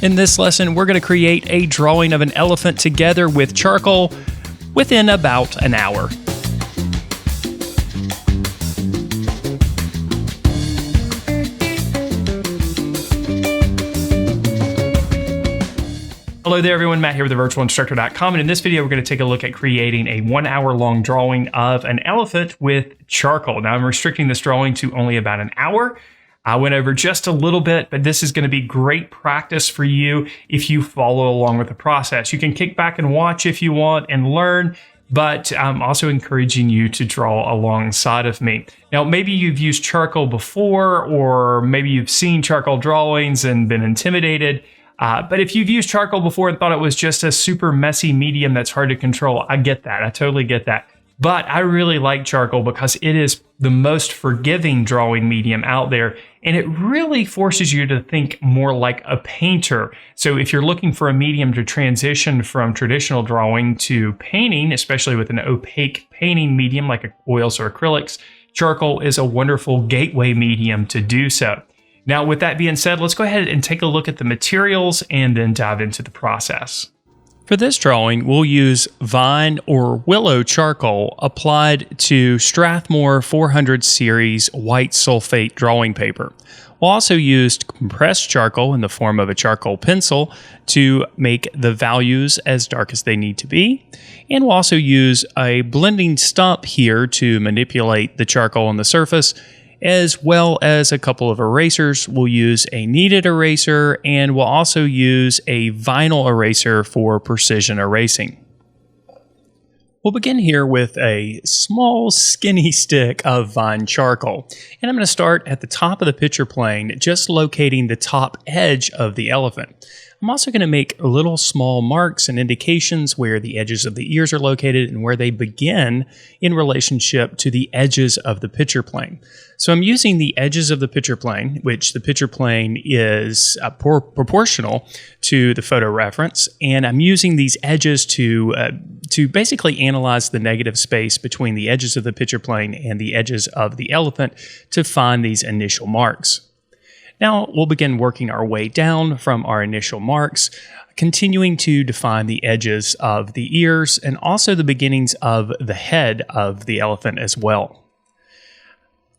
In this lesson, we're going to create a drawing of an elephant together with charcoal within about an hour. Hello there everyone, Matt here with thevirtualinstructor.com, and in this video we're going to take a look at creating a 1 hour long drawing of an elephant with charcoal. Now I'm restricting this drawing to only about an hour. I went over just a little bit, but this is going to be great practice for you if you follow along with the process. You can kick back and watch if you want and learn, but I'm also encouraging you to draw alongside of me. Now, maybe you've used charcoal before, or maybe you've seen charcoal drawings and been intimidated. But if you've used charcoal before and thought it was just a super messy medium that's hard to control, I get that. I totally get that. But I really like charcoal because it is the most forgiving drawing medium out there, and it really forces you to think more like a painter. So if you're looking for a medium to transition from traditional drawing to painting, especially with an opaque painting medium like oils or acrylics, charcoal is a wonderful gateway medium to do so. Now, with that being said, let's go ahead and take a look at the materials and then dive into the process. For this drawing, we'll use vine or willow charcoal applied to Strathmore 400 series white sulfate drawing paper. We'll also use compressed charcoal in the form of a charcoal pencil to make the values as dark as they need to be. And we'll also use a blending stump here to manipulate the charcoal on the surface, as well as a couple of erasers. We'll use a kneaded eraser, and we'll also use a vinyl eraser for precision erasing. We'll begin here with a small skinny stick of vine charcoal, and I'm going to start at the top of the picture plane, just locating the top edge of the elephant. I'm also going to make little small marks and indications where the edges of the ears are located and where they begin in relationship to the edges of the picture plane. So I'm using the edges of the picture plane, which the picture plane is proportional to the photo reference, and I'm using these edges to basically analyze the negative space between the edges of the picture plane and the edges of the elephant to find these initial marks. Now we'll begin working our way down from our initial marks, continuing to define the edges of the ears and also the beginnings of the head of the elephant as well.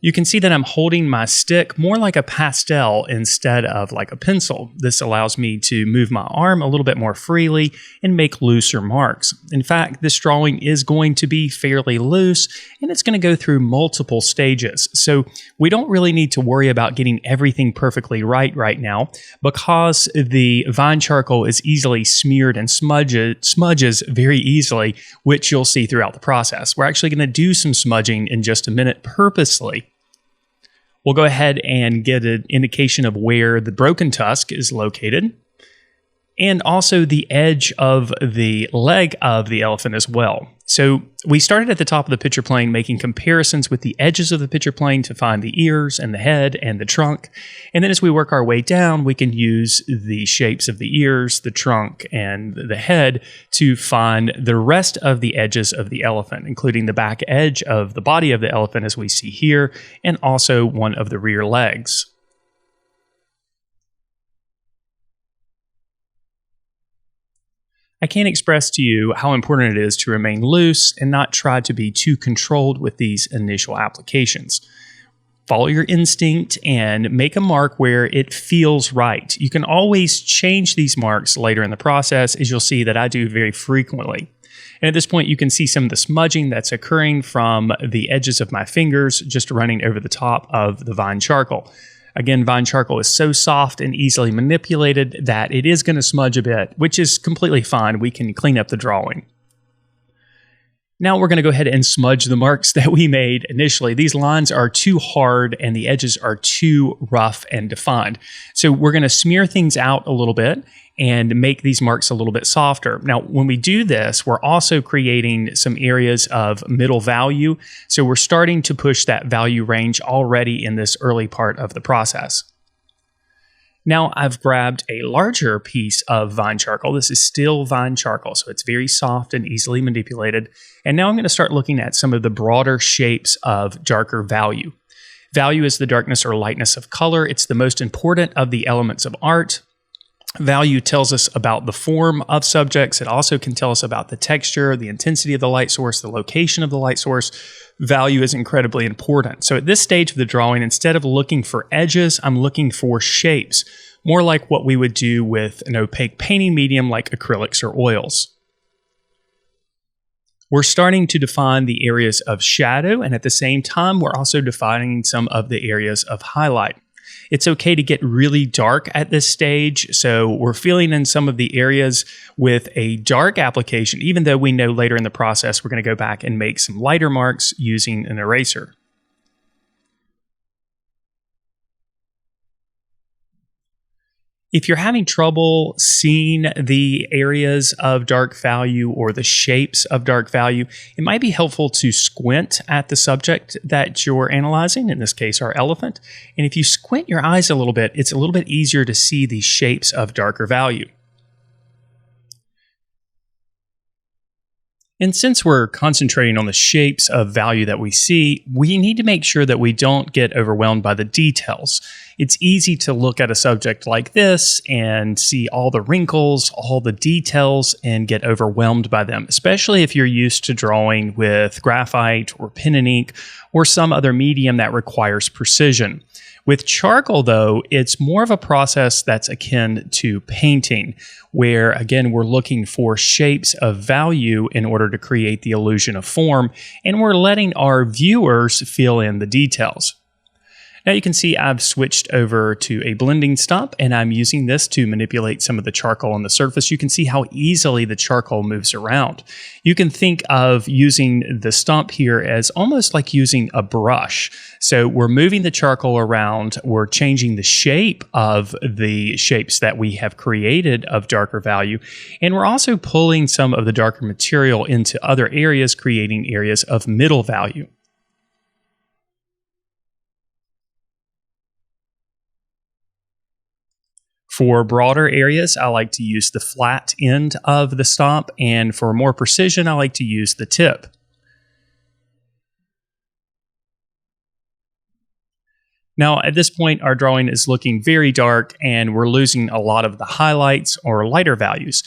You can see that I'm holding my stick more like a pastel instead of like a pencil. This allows me to move my arm a little bit more freely and make looser marks. In fact, this drawing is going to be fairly loose, and it's going to go through multiple stages. So we don't really need to worry about getting everything perfectly right now, because the vine charcoal is easily smeared and smudges very easily, which you'll see throughout the process. We're actually going to do some smudging in just a minute purposely. We'll go ahead and get an indication of where the broken tusk is located, and also the edge of the leg of the elephant as well. So we started at the top of the picture plane making comparisons with the edges of the picture plane to find the ears and the head and the trunk. And then as we work our way down, we can use the shapes of the ears, the trunk, and the head to find the rest of the edges of the elephant, including the back edge of the body of the elephant as we see here, and also one of the rear legs. I can't express to you how important it is to remain loose and not try to be too controlled with these initial applications. Follow your instinct and make a mark where it feels right. You can always change these marks later in the process, as you'll see that I do very frequently. And at this point, you can see some of the smudging that's occurring from the edges of my fingers just running over the top of the vine charcoal. Again, vine charcoal is so soft and easily manipulated that it is going to smudge a bit, which is completely fine. We can clean up the drawing. Now we're going to go ahead and smudge the marks that we made initially. These lines are too hard and the edges are too rough and defined. So we're going to smear things out a little bit and make these marks a little bit softer. Now, when we do this, we're also creating some areas of middle value. So we're starting to push that value range already in this early part of the process. Now I've grabbed a larger piece of vine charcoal. This is still vine charcoal, so it's very soft and easily manipulated. And now I'm going to start looking at some of the broader shapes of darker value. Value is the darkness or lightness of color. It's the most important of the elements of art. Value tells us about the form of subjects. It also can tell us about the texture, the intensity of the light source, the location of the light source. Value is incredibly important. So at this stage of the drawing, instead of looking for edges, I'm looking for shapes, more like what we would do with an opaque painting medium like acrylics or oils. We're starting to define the areas of shadow, and at the same time, we're also defining some of the areas of highlight. It's okay to get really dark at this stage, so we're filling in some of the areas with a dark application, even though we know later in the process we're going to go back and make some lighter marks using an eraser. If you're having trouble seeing the areas of dark value or the shapes of dark value, it might be helpful to squint at the subject that you're analyzing, in this case our elephant. And if you squint your eyes a little bit, it's a little bit easier to see the shapes of darker value. And since we're concentrating on the shapes of value that we see, we need to make sure that we don't get overwhelmed by the details. It's easy to look at a subject like this and see all the wrinkles, all the details, and get overwhelmed by them, especially if you're used to drawing with graphite or pen and ink or some other medium that requires precision. With charcoal, though, it's more of a process that's akin to painting, where, again, we're looking for shapes of value in order to create the illusion of form, and we're letting our viewers fill in the details. Now you can see I've switched over to a blending stump, and I'm using this to manipulate some of the charcoal on the surface. You can see how easily the charcoal moves around. You can think of using the stump here as almost like using a brush. So we're moving the charcoal around, we're changing the shape of the shapes that we have created of darker value, and we're also pulling some of the darker material into other areas, creating areas of middle value. For broader areas, I like to use the flat end of the stump, and for more precision, I like to use the tip. Now, at this point, our drawing is looking very dark, and we're losing a lot of the highlights or lighter values.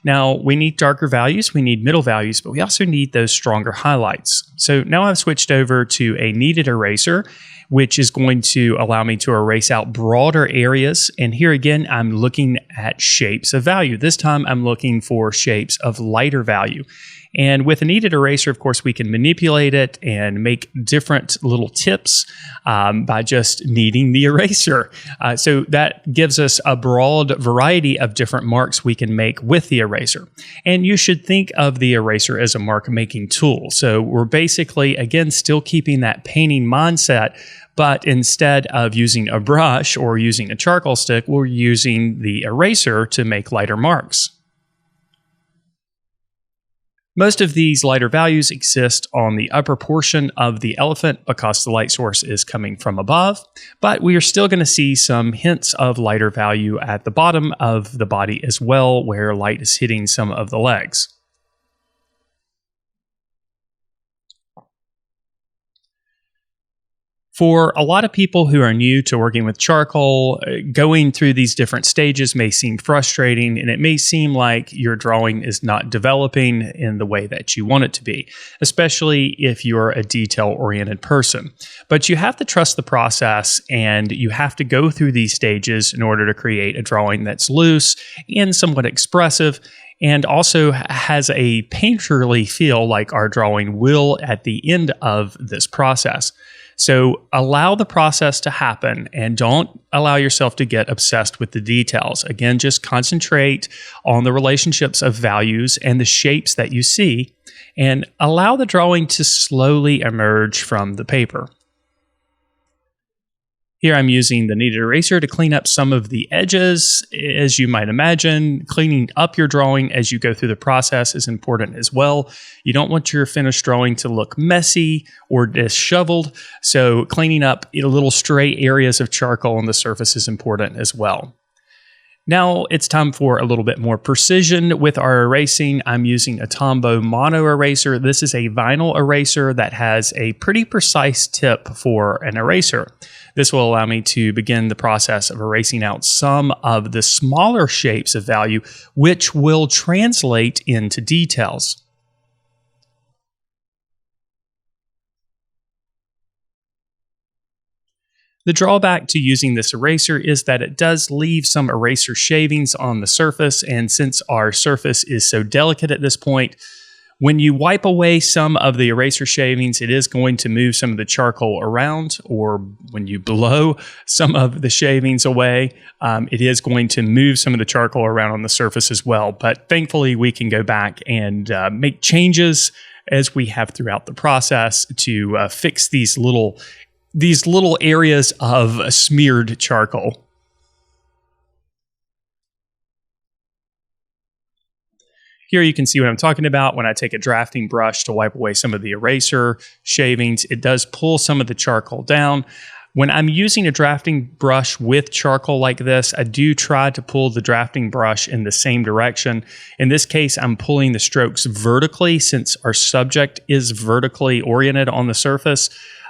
Now, we need darker values, we need middle values, but we also need those stronger highlights. So now I've switched over to a kneaded eraser, which is going to allow me to erase out broader areas. And here again, I'm looking at shapes of value. This time I'm looking for shapes of lighter value. And with a kneaded eraser, of course, we can manipulate it and make different little tips by just kneading the eraser. So that gives us a broad variety of different marks we can make with the eraser. And you should think of the eraser as a mark-making tool. So we're basically, again, still keeping that painting mindset, but instead of using a brush or using a charcoal stick, we're using the eraser to make lighter marks. Most of these lighter values exist on the upper portion of the elephant because the light source is coming from above, but we are still going to see some hints of lighter value at the bottom of the body as well, where light is hitting some of the legs. For a lot of people who are new to working with charcoal, going through these different stages may seem frustrating, and it may seem like your drawing is not developing in the way that you want it to be, especially if you're a detail-oriented person. But you have to trust the process, and you have to go through these stages in order to create a drawing that's loose and somewhat expressive, and also has a painterly feel like our drawing will at the end of this process. So allow the process to happen and don't allow yourself to get obsessed with the details. Again, just concentrate on the relationships of values and the shapes that you see, and allow the drawing to slowly emerge from the paper. Here I'm using the kneaded eraser to clean up some of the edges. As you might imagine, cleaning up your drawing as you go through the process is important as well. You don't want your finished drawing to look messy or disheveled, so cleaning up little stray areas of charcoal on the surface is important as well. Now it's time for a little bit more precision with our erasing. I'm using a Tombow mono eraser. This is a vinyl eraser that has a pretty precise tip for an eraser. This will allow me to begin the process of erasing out some of the smaller shapes of value, which will translate into details. The drawback to using this eraser is that it does leave some eraser shavings on the surface, and since our surface is so delicate at this point, when you wipe away some of the eraser shavings, it is going to move some of the charcoal around, or when you blow some of the shavings away, it is going to move some of the charcoal around on the surface as well. But thankfully, we can go back and make changes as we have throughout the process to fix these little areas of smeared charcoal. Here you can see what I'm talking about. When I take a drafting brush to wipe away some of the eraser shavings, it does pull some of the charcoal down. When I'm using a drafting brush with charcoal like this, I do try to pull the drafting brush in the same direction. In this case, I'm pulling the strokes vertically since our subject is vertically oriented on the surface.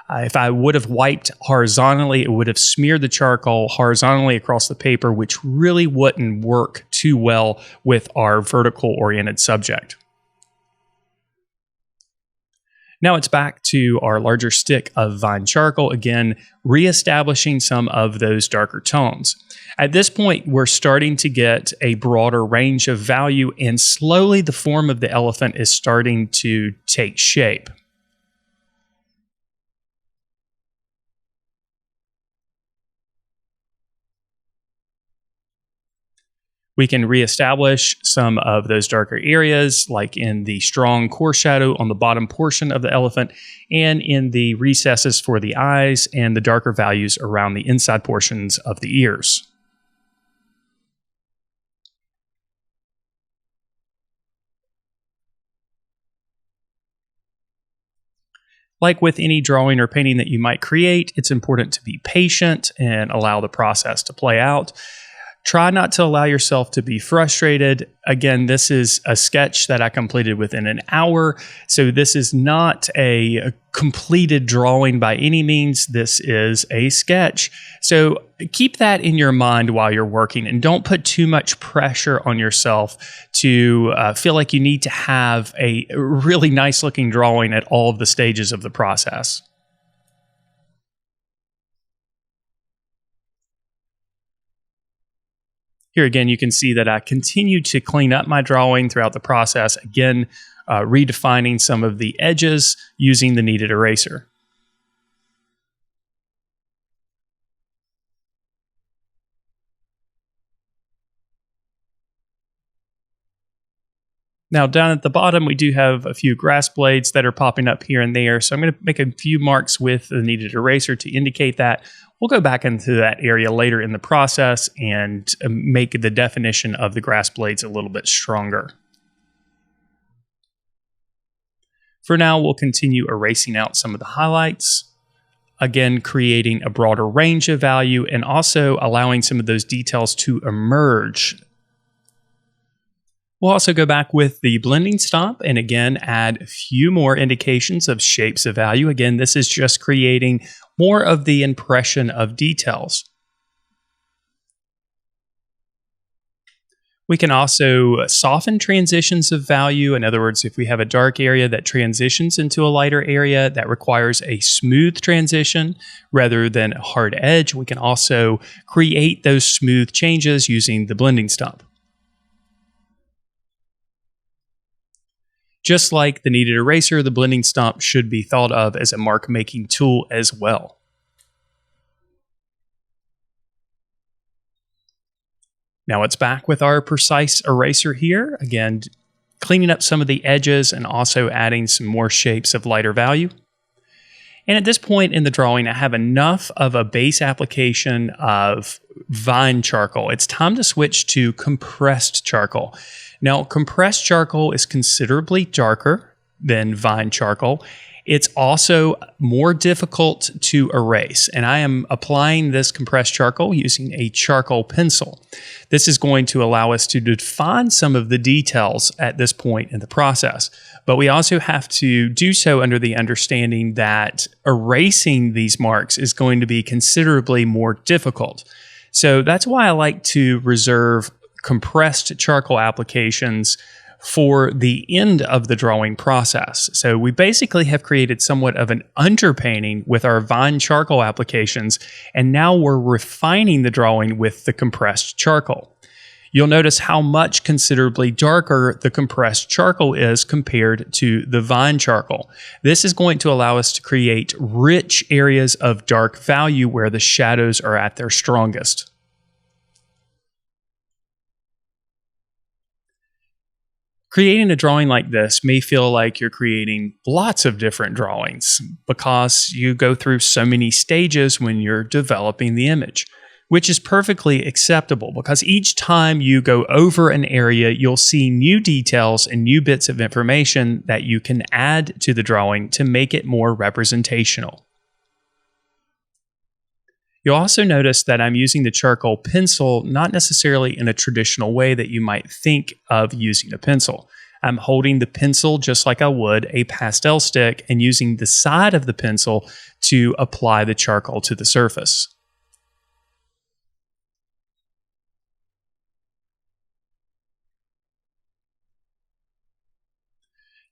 If I would have wiped horizontally, it would have smeared the charcoal horizontally across the paper, which really wouldn't work too well with our vertical oriented subject. Now it's back to our larger stick of vine charcoal, again, reestablishing some of those darker tones. At this point, we're starting to get a broader range of value, and slowly the form of the elephant is starting to take shape. We can reestablish some of those darker areas, like in the strong core shadow on the bottom portion of the elephant, and in the recesses for the eyes, and the darker values around the inside portions of the ears. Like with any drawing or painting that you might create, it's important to be patient and allow the process to play out. Try not to allow yourself to be frustrated. Again, this is a sketch that I completed within an hour, so this is not a completed drawing by any means. This is a sketch. So keep that in your mind while you're working, and don't put too much pressure on yourself to feel like you need to have a really nice looking drawing at all of the stages of the process. Here again, you can see that I continue to clean up my drawing throughout the process, again, redefining some of the edges using the kneaded eraser. Now down at the bottom, we do have a few grass blades that are popping up here and there. So I'm going to make a few marks with the kneaded eraser to indicate that. We'll go back into that area later in the process and make the definition of the grass blades a little bit stronger. For now, we'll continue erasing out some of the highlights. Again, creating a broader range of value and also allowing some of those details to emerge. We'll also go back with the blending stump and again add a few more indications of shapes of value. Again, this is just creating more of the impression of details. We can also soften transitions of value. In other words, if we have a dark area that transitions into a lighter area that requires a smooth transition rather than a hard edge, we can also create those smooth changes using the blending stump. Just like the kneaded eraser, the blending stump should be thought of as a mark-making tool as well. Now it's back with our precise eraser here. Again, cleaning up some of the edges and also adding some more shapes of lighter value. And at this point in the drawing, I have enough of a base application of vine charcoal. It's time to switch to compressed charcoal. Now, compressed charcoal is considerably darker than vine charcoal, It's also more difficult to erase, and I am applying this compressed charcoal using a charcoal pencil. This is going to allow us to define some of the details at this point in the process, but we also have to do so under the understanding that erasing these marks is going to be considerably more difficult. So that's why I like to reserve compressed charcoal applications for the end of the drawing process. So we basically have created somewhat of an underpainting with our Vine charcoal applications, and now we're refining the drawing with the compressed charcoal. You'll notice how much considerably darker the compressed charcoal is compared to the Vine charcoal. This is going to allow us to create rich areas of dark value where the shadows are at their strongest. Creating a drawing like this may feel like you're creating lots of different drawings because you go through so many stages when you're developing the image, which is perfectly acceptable because each time you go over an area, you'll see new details and new bits of information that you can add to the drawing to make it more representational. You'll also notice that I'm using the charcoal pencil not necessarily in a traditional way that you might think of using a pencil. I'm holding the pencil just like I would a pastel stick and using the side of the pencil to apply the charcoal to the surface.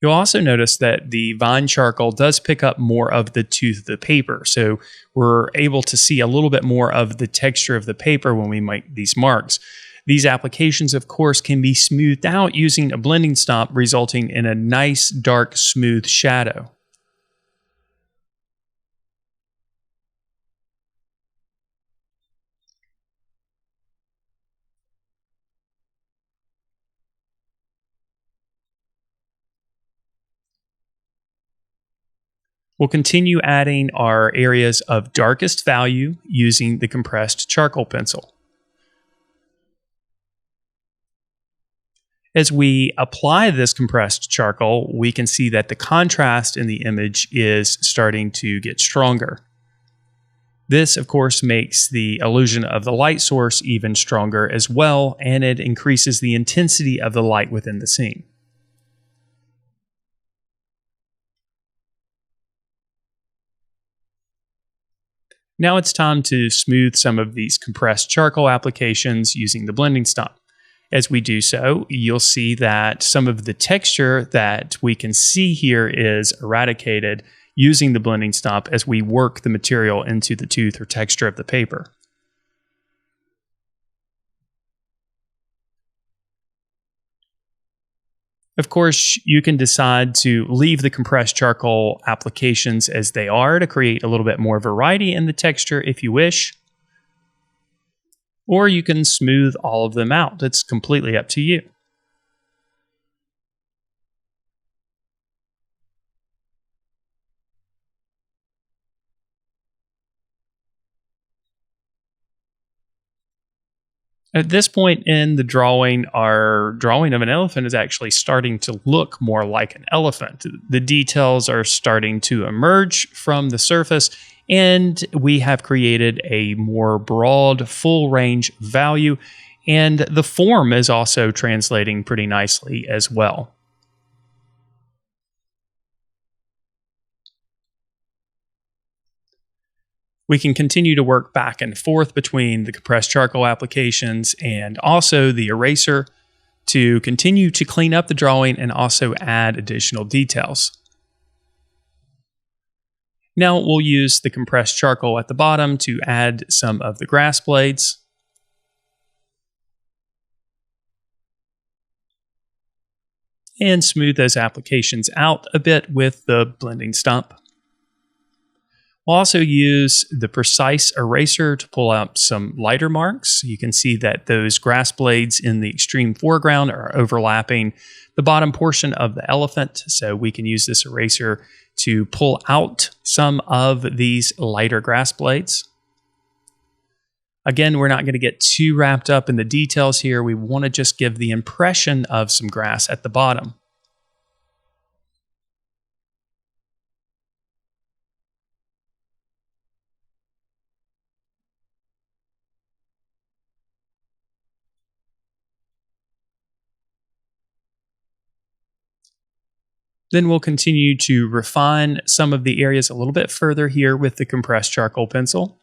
You'll also notice that the Vine charcoal does pick up more of the tooth of the paper, so we're able to see a little bit more of the texture of the paper when we make these marks. These applications, of course, can be smoothed out using a blending stump, resulting in a nice, dark, smooth shadow. We'll continue adding our areas of darkest value using the compressed charcoal pencil. As we apply this compressed charcoal, we can see that the contrast in the image is starting to get stronger. This, of course, makes the illusion of the light source even stronger as well, and it increases the intensity of the light within the scene. Now it's time to smooth some of these compressed charcoal applications using the blending stump. As we do so, you'll see that some of the texture that we can see here is eradicated using the blending stump as we work the material into the tooth or texture of the paper. Of course, you can decide to leave the compressed charcoal applications as they are to create a little bit more variety in the texture if you wish. Or you can smooth all of them out. It's completely up to you. At this point in the drawing, our drawing of an elephant is actually starting to look more like an elephant. The details are starting to emerge from the surface, and we have created a more broad, full range value, and the form is also translating pretty nicely as well. We can continue to work back and forth between the compressed charcoal applications and also the eraser to continue to clean up the drawing and also add additional details. Now we'll use the compressed charcoal at the bottom to add some of the grass blades. And smooth those applications out a bit with the blending stump. We'll also use the precise eraser to pull out some lighter marks. You can see that those grass blades in the extreme foreground are overlapping the bottom portion of the elephant, so we can use this eraser to pull out some of these lighter grass blades. Again, we're not going to get too wrapped up in the details here. We want to just give the impression of some grass at the bottom. Then we'll continue to refine some of the areas a little bit further here with the compressed charcoal pencil.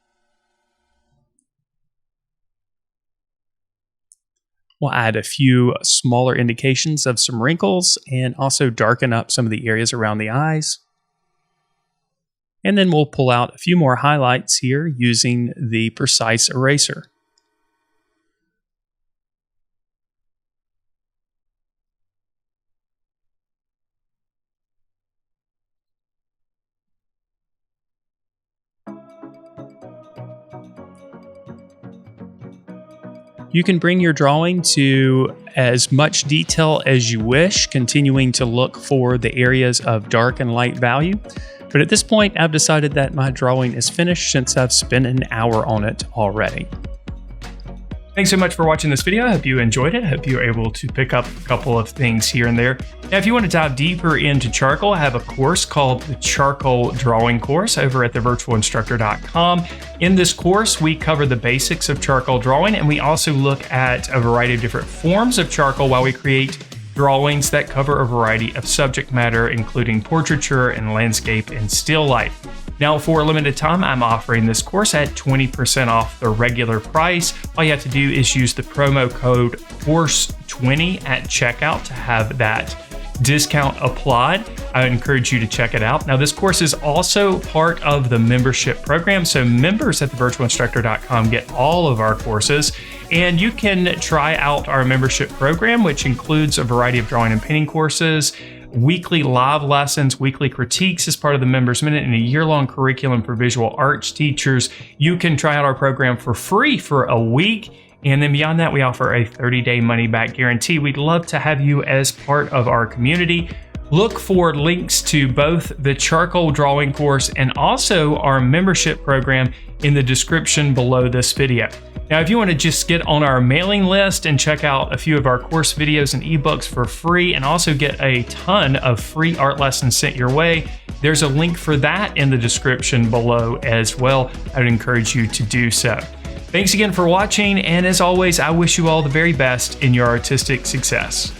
We'll add a few smaller indications of some wrinkles and also darken up some of the areas around the eyes. And then we'll pull out a few more highlights here using the precise eraser. You can bring your drawing to as much detail as you wish, continuing to look for the areas of dark and light value. But at this point, I've decided that my drawing is finished since I've spent an hour on it already. Thanks so much for watching this video. I hope you enjoyed it. I hope you were able to pick up a couple of things here and there. Now, if you want to dive deeper into charcoal, I have a course called the Charcoal Drawing Course over at thevirtualinstructor.com. In this course, we cover the basics of charcoal drawing, and we also look at a variety of different forms of charcoal while we create drawings that cover a variety of subject matter, including portraiture and landscape and still life. Now, for a limited time, I'm offering this course at 20% off the regular price. All you have to do is use the promo code COURSE20 at checkout to have that discount applied. I encourage you to check it out. Now, this course is also part of the membership program, so members at thevirtualinstructor.com get all of our courses, and you can try out our membership program, which includes a variety of drawing and painting courses, weekly live lessons, weekly critiques as part of the Members Minute, and a year-long curriculum for visual arts teachers. You can try out our program for free for a week. And then beyond that, we offer a 30-day money-back guarantee. We'd love to have you as part of our community. Look for links to both the charcoal drawing course and also our membership program in the description below this video. Now, if you want to just get on our mailing list and check out a few of our course videos and ebooks for free and also get a ton of free art lessons sent your way, there's a link for that in the description below as well. I would encourage you to do so. Thanks again for watching, and as always, I wish you all the very best in your artistic success.